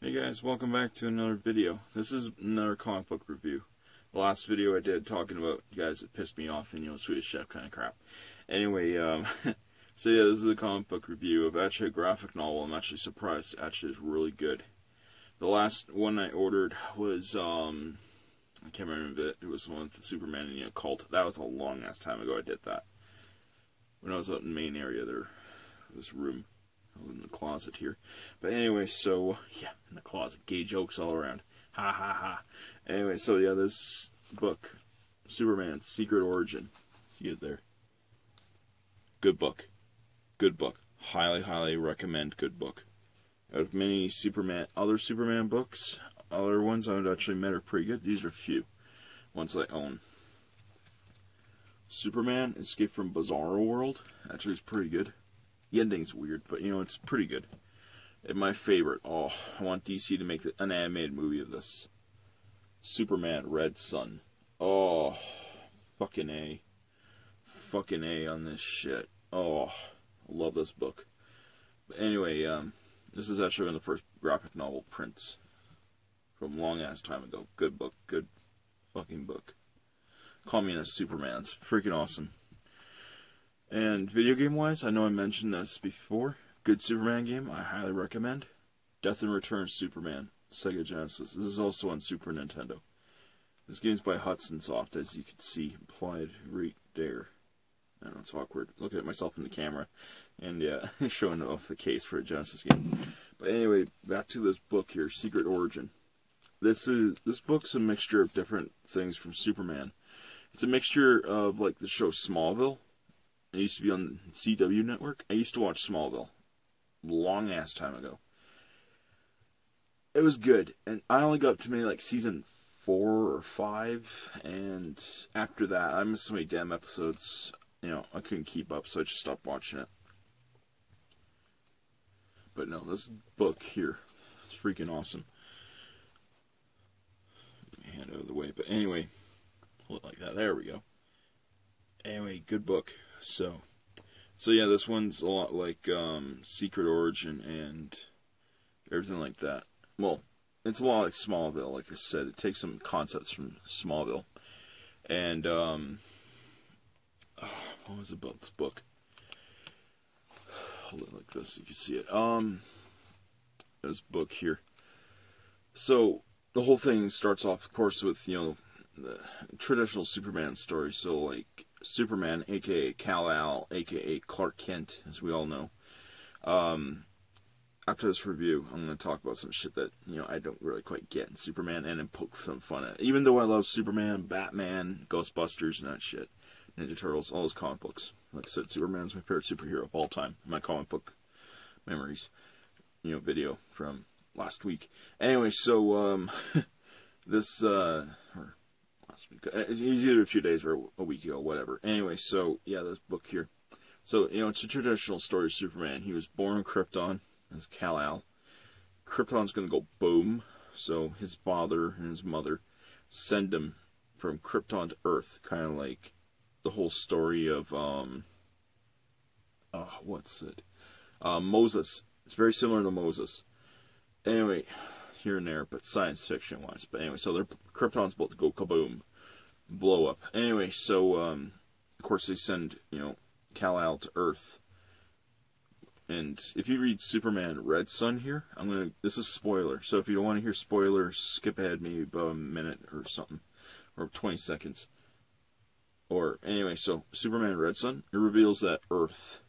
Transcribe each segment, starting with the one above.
Hey guys, welcome back to another video. This is another comic book review. The last video I did talking about guys that pissed me off and, Swedish Chef kind of crap. Anyway, so yeah, this is a comic book review of actually a graphic novel. I'm actually surprised it actually is really good. The last one I ordered was, I can't remember it. It was the one with the Superman and, cult. That was a long ass time ago I did that. When I was out in the main area there, this room. In the closet here. But anyway, so, yeah, in the closet. Gay jokes all around. Ha ha ha. Anyway, so yeah, this book, Superman's Secret Origin. See it there. Good book. Good book. Highly, highly recommend good book. Out of many other Superman books, other ones I've actually met are pretty good. These are few. Ones I own. Superman Escape from Bizarro World. Actually, is pretty good. The ending's weird, but it's pretty good. And my favorite, I want DC to make an animated movie of this. Superman Red Sun. Oh, fucking A. Fucking A on this shit. Oh, I love this book. But anyway, this is actually one of the first graphic novel prints from long ass time ago. Good book, good fucking book. Call Me a Superman. It's freaking awesome. And video game wise, I know I mentioned this before. Good Superman game, I highly recommend. Death and Return Superman, Sega Genesis. This is also on Super Nintendo. This game's by Hudson Soft, as you can see, implied right there. I don't know, it's awkward looking at myself in the camera and showing off the case for a Genesis game. But anyway, back to this book here, Secret Origin. This book's a mixture of different things from Superman. It's a mixture of like the show Smallville. It used to be on the CW network. I used to watch Smallville. Long ass time ago. It was good. And I only got up to maybe like season 4 or 5. And after that, I missed so many damn episodes. I couldn't keep up, so I just stopped watching it. But no, this book here, it's freaking awesome. Let me hand it out of the way. But anyway, hold it like that. There we go. Anyway, good book. So yeah, this one's a lot like Secret Origin and everything like that. Well, it's a lot like Smallville, like I said. It takes some concepts from Smallville. And, what was it about this book? Hold it like this, so you can see it. This book here. So, the whole thing starts off, of course, with, the traditional Superman story. So, like, Superman, a.k.a. Kal-El, a.k.a. Clark Kent, as we all know. After this review, I'm going to talk about some shit that, I don't really quite get in Superman, and then poke some fun at it. Even though I love Superman, Batman, Ghostbusters, and that shit. Ninja Turtles, all those comic books. Like I said, Superman's my favorite superhero of all time. My comic book memories, video from last week. Anyway, so, this, it's either a few days or a week ago, whatever. Anyway, so, yeah, this book here. So, it's a traditional story of Superman. He was born on Krypton as Kal-El. Krypton's going to go boom. So, his father and his mother send him from Krypton to Earth. Kind of like the whole story of, Moses. It's very similar to Moses. Anyway, here and there, but science fiction wise. But anyway, so Krypton's about to go kaboom, blow up. Anyway, so of course they send Kal-El to Earth. And if you read Superman Red Sun here, this is spoiler. So if you don't want to hear spoilers, skip ahead maybe about a minute or something, or 20 seconds. Or anyway, so Superman Red Sun, it reveals that Earth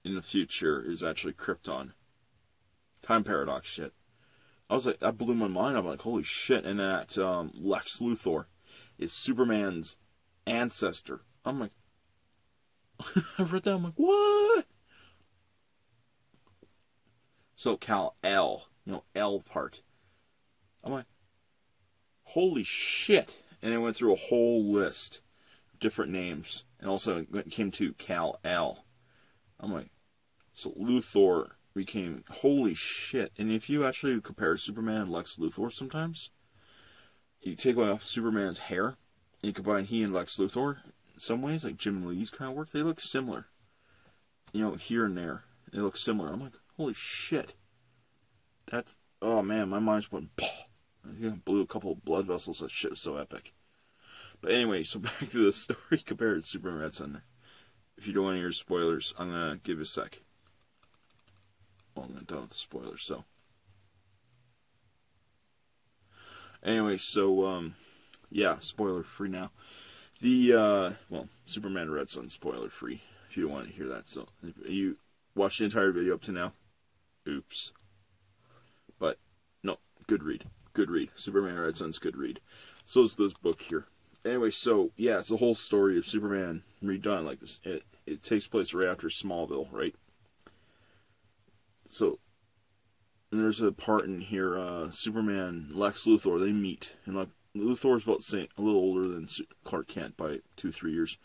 in the future is actually Krypton. Time paradox shit. I was like, that blew my mind. I'm like, holy shit. And that Lex Luthor is Superman's ancestor. I'm like, I read that, I'm like, what? So Kal-El, L part. I'm like, holy shit. And it went through a whole list of different names. And also it came to Kal-El. I'm like, so Luthor became, holy shit. And if you actually compare Superman and Lex Luthor sometimes, you take off Superman's hair, and you combine he and Lex Luthor, in some ways, like Jim Lee's kind of work, they look similar. Here and there. They look similar. I'm like, holy shit. That's oh man, my mind just went, blew a couple of blood vessels. That shit was so epic. But anyway, so back to the story compared to Superman Red Sun. If you don't want to hear spoilers, I'm going to give you a sec. Well, I'm done with the spoilers, so. Anyway, so, yeah, spoiler free now. Well, Superman Red Sun spoiler free, if you don't want to hear that. So, if you watched the entire video up to now, oops. But, no, good read. Good read. Superman Red Sun's good read. So is this book here. Anyway, so, yeah, it's the whole story of Superman redone like this. It takes place right after Smallville, right? So, and there's a part in here, Superman, Lex Luthor, they meet. And Luthor's about the same, a little older than Clark Kent by 2-3 years.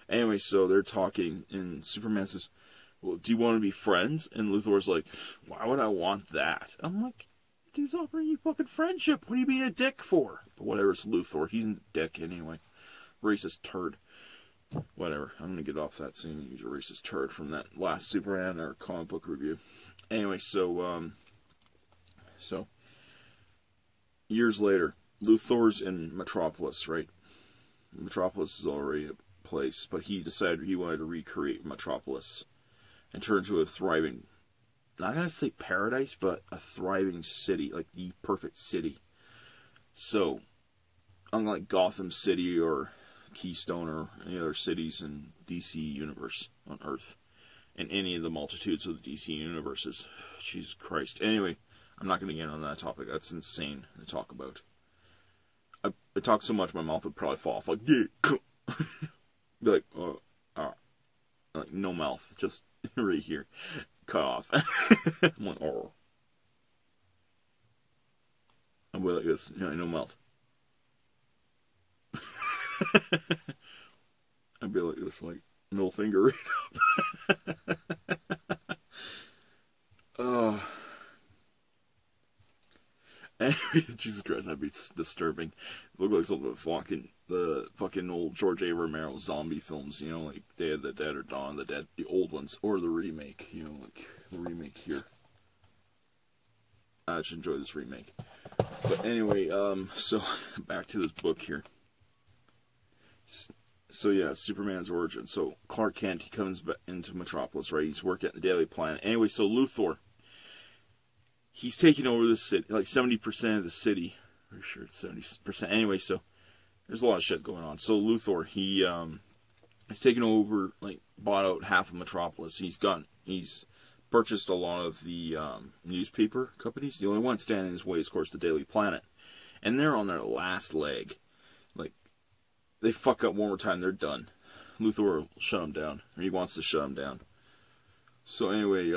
Anyway, so they're talking, and Superman says, well, do you want to be friends? And Luthor's like, why would I want that? I'm like, dude's offering you fucking friendship. What are you being a dick for? But whatever, it's Luthor. He's a dick anyway. Racist turd. Whatever. I'm gonna get off that scene. He's a racist turd from that last Superman or comic book review. Anyway, so years later, Luthor's in Metropolis, right? Metropolis is already a place, but he decided he wanted to recreate Metropolis and turn into a thriving, not gonna say paradise, but a thriving city, like the perfect city. So, unlike Gotham City or Keystone or any other cities in DC universe on Earth, and any of the multitudes of the DC universes, Jesus Christ. Anyway, I'm not gonna get on that topic. That's insane to talk about. I talk so much, my mouth would probably fall off. Like, yeah, be like, like no mouth, just right here, cut off. I'm like, oh. I'll be like this, no mouth. I'd be like this, like middle finger right up. Oh. Anyway, Jesus Christ, that'd be disturbing. It looked like something with the fucking old George A. Romero zombie films, like Day of the Dead or Dawn of the Dead, the old ones, or the remake, like the remake here. I should enjoy this remake. But anyway, so back to this book here. So yeah, Superman's origin. So Clark Kent, he comes into Metropolis, right? He's working at the Daily Planet. Anyway, so Luthor, he's taking over the city, like 70% of the city. Pretty sure it's 70%. Anyway, so there's a lot of shit going on. So Luthor, he's taken over, like bought out half of Metropolis. He's purchased a lot of the newspaper companies. The only one standing in his way is, of course, the Daily Planet, and they're on their last leg. Like, they fuck up one more time, they're done. Luthor will shut them down, or he wants to shut them down. So anyway,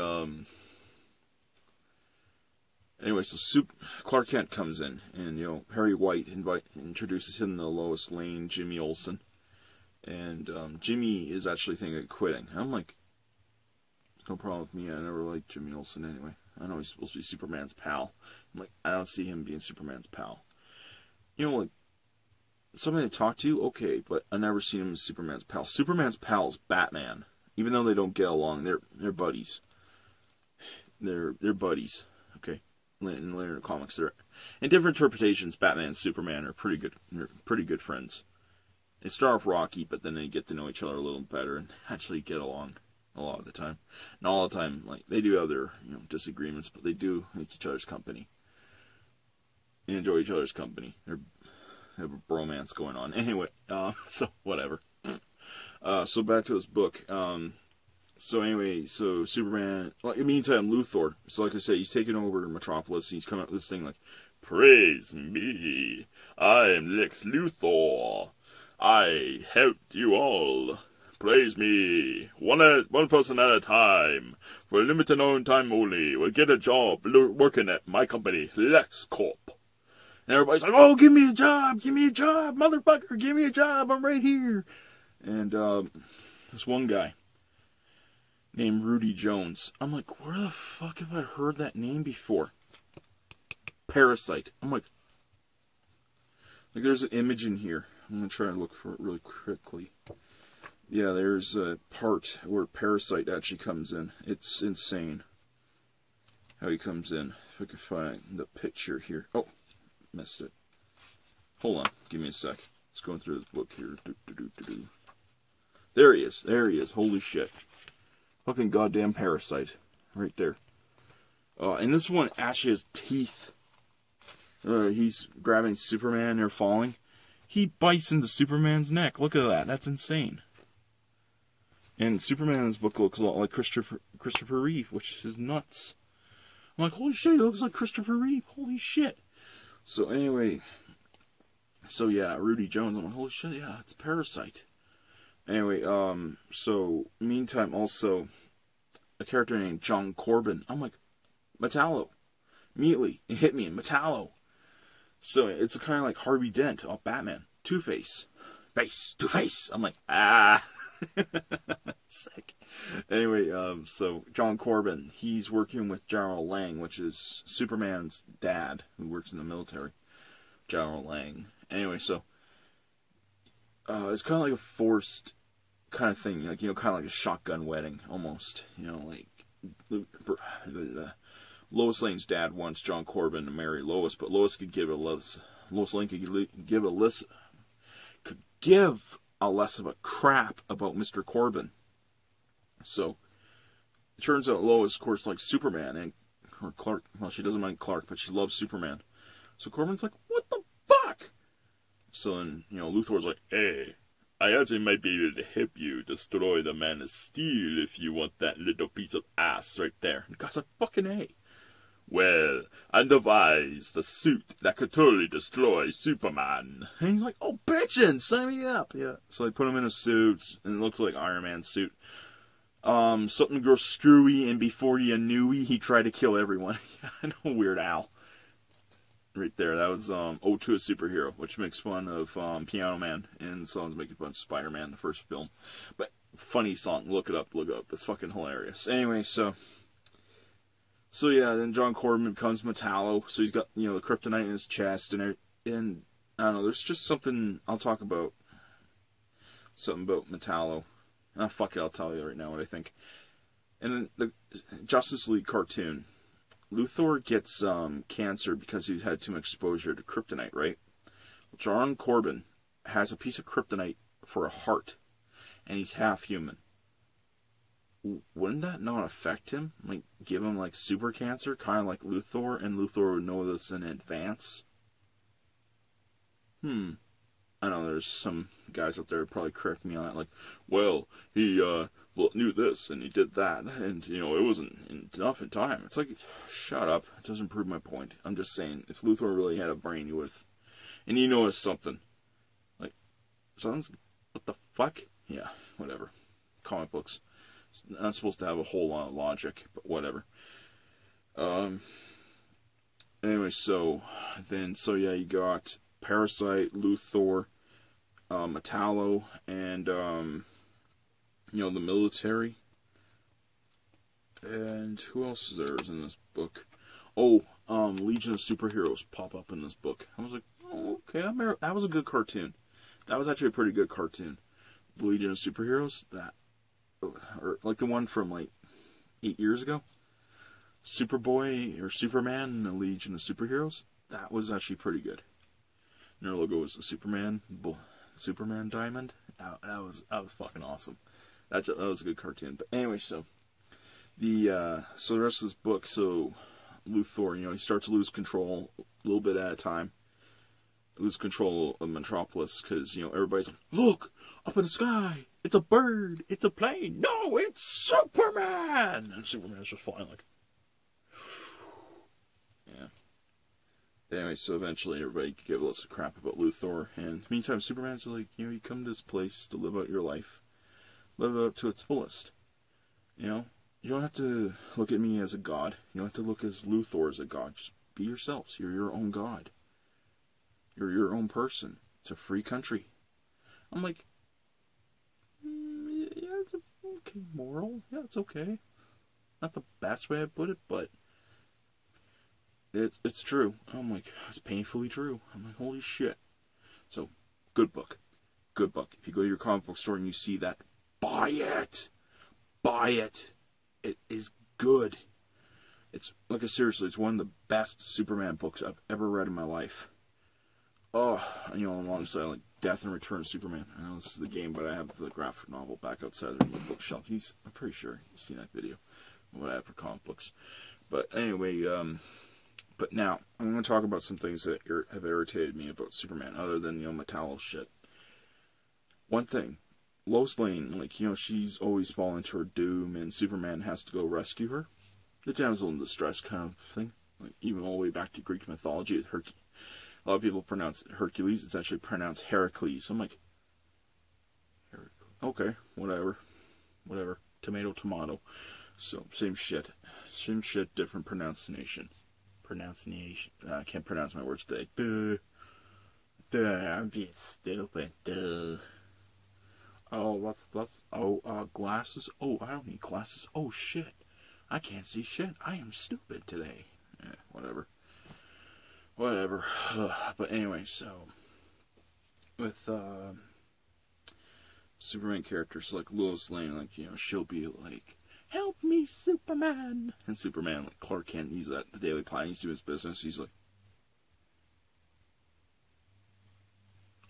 so Clark Kent comes in, and Perry White introduces him to Lois Lane, Jimmy Olsen, and Jimmy is actually thinking of quitting. I'm like, no problem with me. I never liked Jimmy Olsen anyway. I know he's supposed to be Superman's pal. I'm like, I don't see him being Superman's pal. Like, somebody to talk to, okay, but I never seen him as Superman's pal. Superman's pal is Batman. Even though they don't get along, they're buddies. They're buddies. Okay, in later comics, they're in different interpretations. Batman and Superman are pretty good. They're pretty good friends. They start off rocky, but then they get to know each other a little better and actually get along. A lot of the time. Not all the time. Like, they do have their, disagreements, but they do like each other's company. They enjoy each other's company. They have a bromance going on. Anyway, so whatever. So back to this book. So Superman, in the meantime, Luthor, so like I said, he's taking over Metropolis. He's coming up with this thing like, praise me, I am Lex Luthor. I helped you all. Praise me. One person at a time. For a limited amount of time only. Will get a job working at my company, Lex Corp. And everybody's like, oh, give me a job, motherfucker, give me a job, I'm right here. And this one guy named Rudy Jones. I'm like, where the fuck have I heard that name before? Parasite. I'm like there's an image in here. I'm going to try and look for it really quickly. Yeah, there's a part where Parasite actually comes in. It's insane how he comes in. if I can find the picture here. Oh, missed it. Hold on, give me a sec. Let's go through this book here. There he is. There he is. Holy shit. Fucking goddamn parasite. Right there. And this one actually has teeth. He's grabbing Superman, they're falling. He bites into Superman's neck. Look at that. That's insane. And Superman in this book looks a lot like Christopher Reeve, which is nuts. I'm like, holy shit, he looks like Christopher Reeve. Holy shit. So anyway, so yeah, Rudy Jones. I'm like, holy shit, yeah, it's Parasite. Anyway, so meantime, also a character named John Corbin. I'm like, Metallo. Immediately, it hit me in Metallo. So it's kind of like Harvey Dent off Batman. Two-Face. Two-Face. I'm like, ah. Sick. Anyway, so John Corbin, he's working with General Lang, which is Superman's dad, who works in the military. General Lang. Anyway, so it's kind of like a forced kind of thing, like, you know, kind of like a shotgun wedding, almost. You know, like Lois Lane's dad wants John Corbin to marry Lois, but Lois could give Lois Lane could give a less of a crap about Mr. Corbin. So it turns out Lois, of course, likes Superman or Clark. Well, she doesn't mind Clark, but she loves Superman. So Corbin's like, what the fuck? So then, you know, Luthor's like, hey, I actually might be able to help you destroy the Man of Steel if you want that little piece of ass right there. And the guy's like, fucking A. Well, I devised a suit that could totally destroy Superman. And he's like, oh, bitchin', sign me up. Yeah. So they put him in a suit, and it looks like Iron Man's suit. Something grows screwy, and before you knew he tried to kill everyone. I know, Weird Al. Right there, that was Ode to a Superhero, which makes fun of Piano Man, and the song's making fun of Spider-Man, the first film. But funny song, look it up. It's fucking hilarious. Anyway, so yeah, then John Corbin becomes Metallo, so he's got, you know, the kryptonite in his chest, and I don't know, there's just something I'll talk about. Something about Metallo. Ah, fuck it, I'll tell you right now what I think. And then the Justice League cartoon, Luthor gets cancer because he's had too much exposure to kryptonite, right? John Corbin has a piece of kryptonite for a heart, and he's half human. Wouldn't that not affect him? Like, give him, like, super cancer, kind of like Luthor, and Luthor would know this in advance? I know there's some guys out there who probably correct me on that, like, well, he knew this, and he did that, and, you know, it wasn't enough in time. It's like, shut up. It doesn't prove my point. I'm just saying, if Luthor really had a brain, he would have. And you notice something. Like, what the fuck? Yeah, whatever. Comic books. It's not supposed to have a whole lot of logic, but whatever. Anyway, so yeah, you got Parasite, Luthor, Metallo, and, you know, the military. And who else is there in this book? Oh, Legion of Superheroes pop up in this book. I was like, oh, okay, that was a good cartoon. That was actually a pretty good cartoon. The Legion of Superheroes, or like the one from like 8 years ago, Superboy or Superman and the Legion of Superheroes. That was actually pretty good. And their logo was the Superman diamond. That was fucking awesome. That was a good cartoon. But anyway, so the rest of this book, so Luthor, you know, he starts to lose control a little bit at a time. Lose control of Metropolis because, you know, everybody's like, look, up in the sky, it's a bird, it's a plane. No, it's Superman! And Superman's just flying like, yeah. Anyway, so eventually everybody give less of crap about Luthor. And meantime, Superman's like, you know, you come to this place to live out your life. Live it out to its fullest. You know, you don't have to look at me as a god. You don't have to look as Luthor as a god. Just be yourselves. You're your own god. You're your own person. It's a free country. I'm like, yeah, it's okay, moral. Yeah, it's okay. Not the best way I put it, but it's true. I'm like, it's painfully true. I'm like, holy shit. So, good book. Good book. If you go to your comic book store and you see that, buy it. Buy it. It is good. It's, like, seriously, it's one of the best Superman books I've ever read in my life. Oh, you know, alongside, like, Death and Return of Superman. I know this is the game, but I have the graphic novel back outside the bookshelf. I'm pretty sure you've seen that video. What I have for comic books. But anyway, but now, I'm going to talk about some things that have irritated me about Superman, other than, you know, Metallo shit. One thing, Lois Lane, like, you know, she's always fallen to her doom, and Superman has to go rescue her. The damsel in distress kind of thing. Like, even all the way back to Greek mythology, with Hercules. A lot of people pronounce it Hercules, it's actually pronounced Heracles. I'm like, okay, whatever. Tomato, tomato. So, same shit, different pronunciation. I can't pronounce my words today. I'm being stupid. Oh, glasses. Oh, I don't need glasses. Oh, shit. I can't see shit. I am stupid today. Whatever. But anyway, so, with, Superman characters like Lois Lane, like, you know, she'll be like, help me, Superman! And Superman, like Clark Kent, he's at the Daily Planet, he's doing his business, he's like,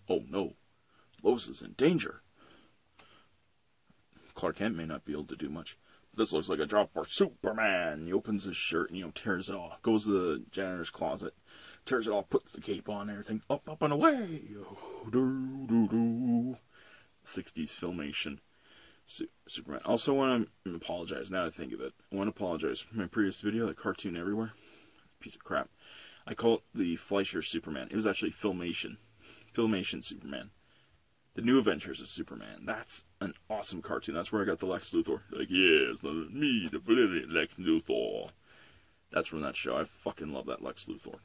oh no, Lois is in danger. Clark Kent may not be able to do much. This looks like a job for Superman. He opens his shirt and, you know, tears it off. Goes to the janitor's closet, tears it off, puts the cape on and everything. Up and away. 60s filmation. Superman. Also want to apologize, now that I think of it. I want to apologize for my previous video, that cartoon everywhere. Piece of crap. I call it the Fleischer Superman. It was actually Filmation. Filmation Superman. The New Adventures of Superman. That's an awesome cartoon. That's where I got the Lex Luthor. Like, yes, me, the brilliant Lex Luthor. That's from that show. I fucking love that Lex Luthor.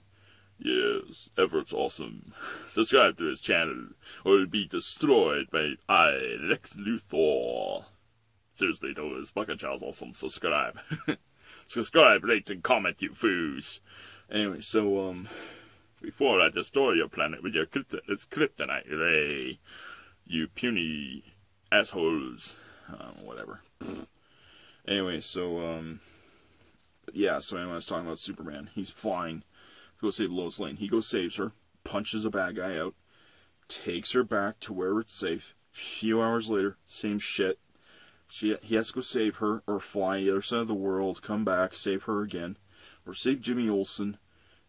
Yes, Everett's awesome. Subscribe to his channel, or it'll be destroyed by Lex Luthor. Seriously, though, his fucking channel's awesome. Subscribe. Subscribe, rate, and comment, you foos. Anyway, so, before I destroy your planet with your kryptonite ray, you puny assholes. Whatever. Anyway, so, yeah, so anyway, I was talking about Superman. He's flying to go save Lois Lane. He goes saves her, punches a bad guy out, takes her back to where it's safe. A few hours later, same shit. He has to go save her, or fly the other side of the world, come back, save her again, or save Jimmy Olsen.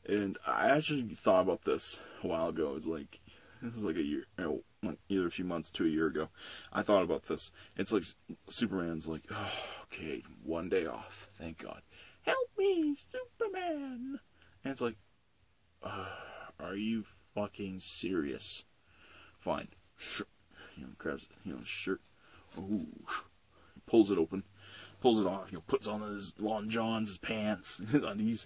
And I actually thought about this a while ago. It's like, this is like a year, either a few months to a year ago. I thought about this. It's like, Superman's like, oh, okay, one day off, thank God. Help me, Superman! And it's like, are you fucking serious? Fine. You know, grabs, you know, his shirt. Ooh. Pulls it open. Pulls it off. You know, puts on his long johns, his pants, his undies.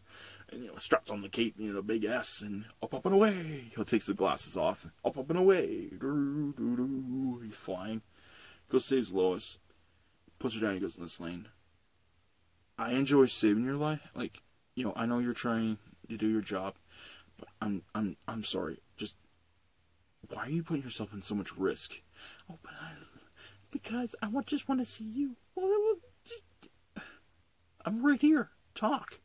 And, you know, straps on the cape, you know, big S, and up and away. He takes the glasses off. Up and away. He's flying. Goes, saves Lois. Puts her down. He goes, Lois Lane, I enjoy saving your life. Like, you know, I know you're trying to do your job, but I'm sorry. Just, why are you putting yourself in so much risk? Oh, but because I just want to see you. Well, I'm right here. Talk.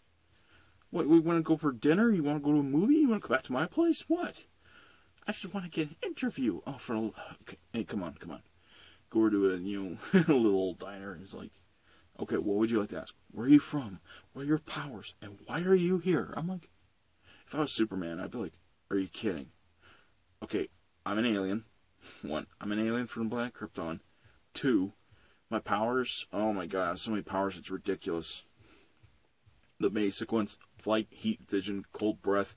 What, we want to go for dinner? You want to go to a movie? You want to come back to my place? What? I just want to get an interview. Oh, okay. Hey, come on. Go over to a, you know, a little old diner. And he's like, okay, what would you like to ask? Where are you from? What are your powers? And why are you here? I'm like, if I was Superman, I'd be like, are you kidding? Okay, I'm an alien. 1, I'm an alien from the planet Krypton. 2, my powers, oh my god, I have so many powers, it's ridiculous. The basic ones: flight, heat, vision, cold breath,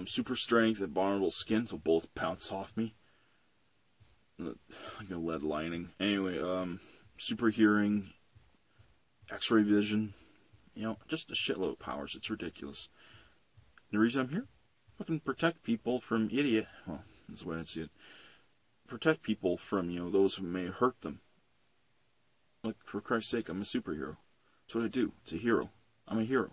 super strength, and vulnerable skin, so bullets pounce off me. Like a lead lining. Anyway, super hearing, X-ray vision, you know, just a shitload of powers, it's ridiculous. And the reason I'm here? Fucking protect people from well, that's the way I see it. Protect people from, you know, those who may hurt them. Like, for Christ's sake, I'm a superhero. That's what I do. It's a hero. I'm a hero.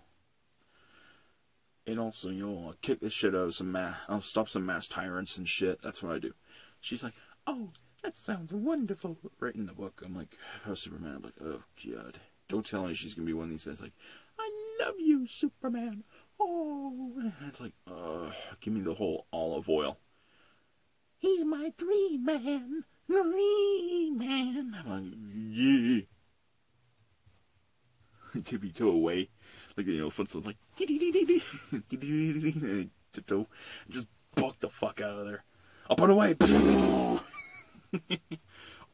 And also, you know, I'll kick the shit out of I'll stop some mass tyrants and shit. That's what I do. She's like, oh, that sounds wonderful. Right in the book, I'm like, if I was Superman, I'm like, oh, God. Don't tell me she's going to be one of these guys like, I love you, Superman. Oh, and it's like, give me the whole olive oil. He's my dream man. Dream man. I'm like, yeah. Tiptoe away. Like, footsteps like, tiptoe. Just buck the fuck out of there. Up and away.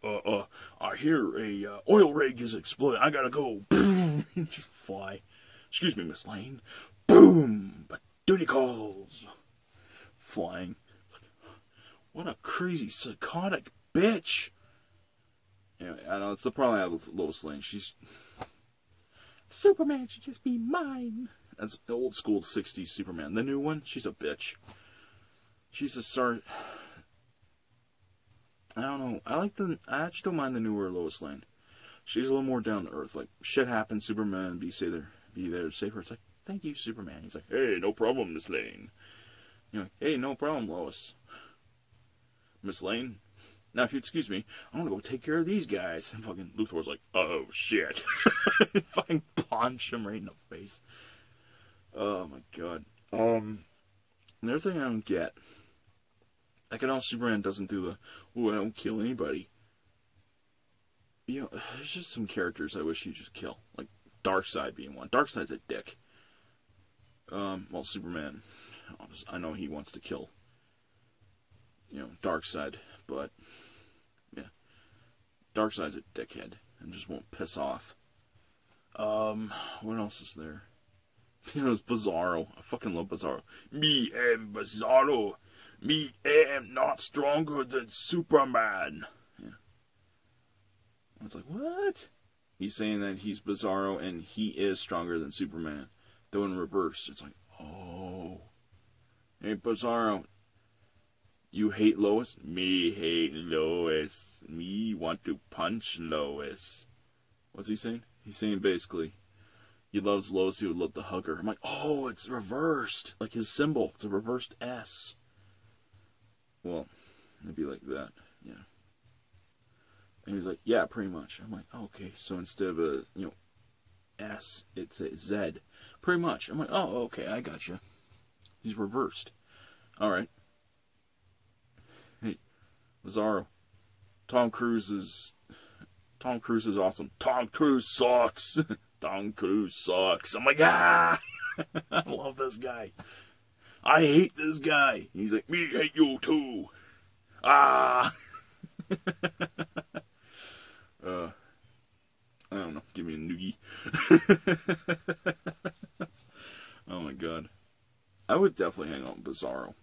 I hear a oil rig is exploding. I gotta go. Just fly. Excuse me, Miss Lane. Boom! But duty calls. Flying. What a crazy, psychotic bitch. Anyway, I know it's the problem I have with Lois Lane. Superman should just be mine. That's the old school 60s Superman. The new one, she's a bitch. She's a I don't know. I actually don't mind the newer Lois Lane. She's a little more down to earth. Like, shit happens, Superman, be there to save her. It's like, thank you, Superman. He's like, hey, no problem, Miss Lane. You're like, hey, no problem, Lois. Miss Lane, now if you excuse me, I want to go take care of these guys. And fucking Luthor's like, oh shit. Fucking punch him right in the face. Oh my god. Another thing I don't get. Like, I know Superman doesn't do the, I don't kill anybody. There's just some characters I wish he'd just kill. Like, Darkseid being one. Darkseid's a dick. Well, Superman, I know he wants to kill, Darkseid, but, yeah. Darkseid's a dickhead, and just won't piss off. What else is there? It's Bizarro. I fucking love Bizarro. Me am Bizarro. Me am not stronger than Superman. Yeah. I was like, what? He's saying that he's Bizarro and he is stronger than Superman. Though in reverse, it's like, oh. Hey, Bizarro, you hate Lois? Me hate Lois. Me want to punch Lois. What's he saying? He's saying basically, he loves Lois, he would love to hug her. I'm like, oh, it's reversed. Like his symbol. It's a reversed S. Well, it'd be like that, yeah. And he's like, yeah, pretty much. I'm like, oh, okay, so instead of a, S, it's a Z. Pretty much. I'm like, oh, okay, I gotcha. He's reversed. Alright. Hey, Bizarro. Tom Cruise is awesome. Tom Cruise sucks. Tom Cruise sucks. I'm like, I love this guy. I hate this guy. He's like, me hate you too. I don't know. Give me a noogie. Oh my god. I would definitely hang out with Bizarro.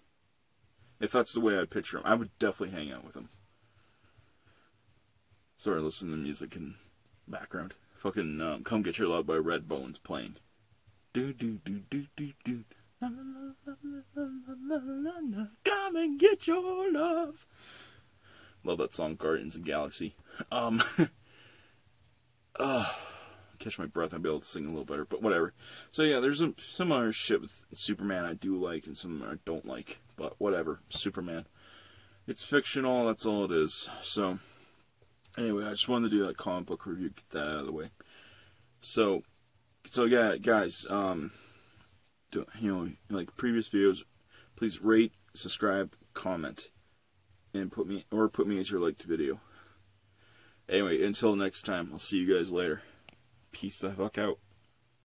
If that's the way I'd picture him, I would definitely hang out with him. Sorry, listen to the music in background. Fucking Come Get Your Love by Red Bones playing. Do do do do do do. Come and get your love. Love that song, Guardians of the Galaxy. Catch my breath, I'll be able to sing a little better, but whatever. So yeah, there's some other shit with Superman I do like and some I don't like, but whatever. Superman. It's fictional, that's all it is. So, anyway, I just wanted to do that comic book review, get that out of the way. So yeah, guys, like previous videos, please rate, subscribe, comment, and put me as your liked video. Anyway, until next time, I'll see you guys later. Peace the fuck out.